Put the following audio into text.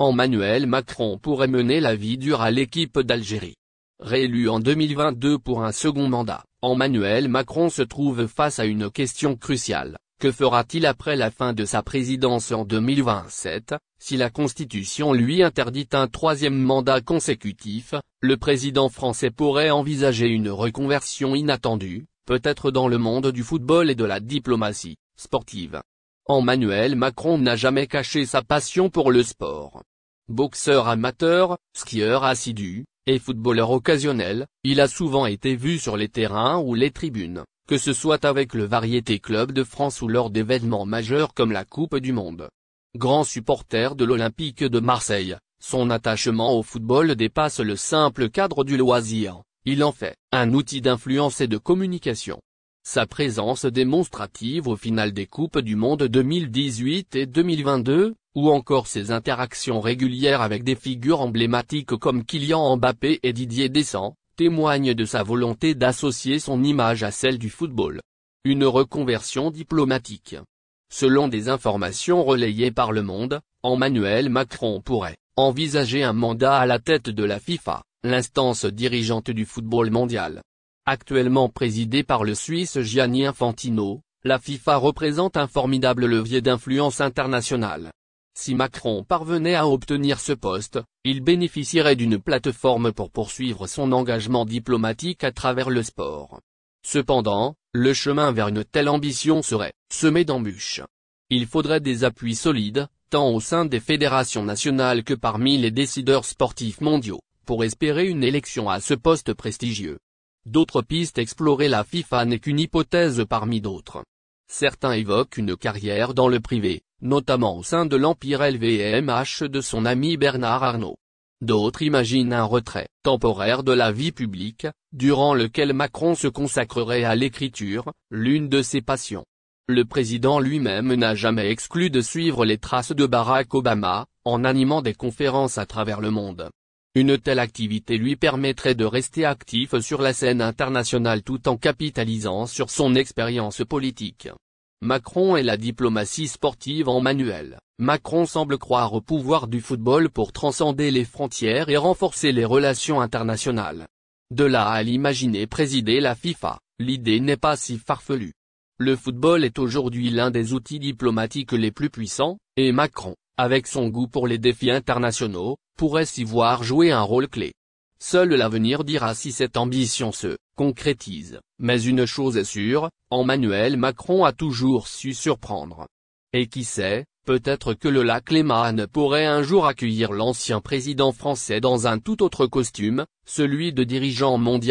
Emmanuel Macron pourrait mener la vie dure à l'équipe d'Algérie. Réélu en 2022 pour un second mandat, Emmanuel Macron se trouve face à une question cruciale. Que fera-t-il après la fin de sa présidence en 2027, si la Constitution lui interdit un troisième mandat consécutif? Le président français pourrait envisager une reconversion inattendue, peut-être dans le monde du football et de la diplomatie sportive. Emmanuel Macron n'a jamais caché sa passion pour le sport. Boxeur amateur, skieur assidu, et footballeur occasionnel, il a souvent été vu sur les terrains ou les tribunes, que ce soit avec le Variété Club de France ou lors d'événements majeurs comme la Coupe du Monde. Grand supporter de l'Olympique de Marseille, son attachement au football dépasse le simple cadre du loisir, il en fait un outil d'influence et de communication. Sa présence démonstrative au final des Coupes du Monde 2018 et 2022, ou encore ses interactions régulières avec des figures emblématiques comme Kylian Mbappé et Didier Deschamps, témoignent de sa volonté d'associer son image à celle du football. Une reconversion diplomatique. Selon des informations relayées par Le Monde, Emmanuel Macron pourrait envisager un mandat à la tête de la FIFA, l'instance dirigeante du football mondial. Actuellement présidée par le Suisse Gianni Infantino, la FIFA représente un formidable levier d'influence internationale. Si Macron parvenait à obtenir ce poste, il bénéficierait d'une plateforme pour poursuivre son engagement diplomatique à travers le sport. Cependant, le chemin vers une telle ambition serait semé d'embûches. Il faudrait des appuis solides, tant au sein des fédérations nationales que parmi les décideurs sportifs mondiaux, pour espérer une élection à ce poste prestigieux. D'autres pistes explorées. La FIFA n'est qu'une hypothèse parmi d'autres. Certains évoquent une carrière dans le privé, notamment au sein de l'empire LVMH de son ami Bernard Arnault. D'autres imaginent un retrait temporaire de la vie publique, durant lequel Macron se consacrerait à l'écriture, l'une de ses passions. Le président lui-même n'a jamais exclu de suivre les traces de Barack Obama, en animant des conférences à travers le monde. Une telle activité lui permettrait de rester actif sur la scène internationale tout en capitalisant sur son expérience politique. Macron et la diplomatie sportive. Emmanuel Macron semble croire au pouvoir du football pour transcender les frontières et renforcer les relations internationales. De là à l'imaginer présider la FIFA, l'idée n'est pas si farfelue. Le football est aujourd'hui l'un des outils diplomatiques les plus puissants, et Macron, avec son goût pour les défis internationaux, pourrait s'y voir jouer un rôle clé. Seul l'avenir dira si cette ambition se concrétise, mais une chose est sûre, Emmanuel Macron a toujours su surprendre. Et qui sait, peut-être que le lac Léman pourrait un jour accueillir l'ancien président français dans un tout autre costume, celui de dirigeant mondial.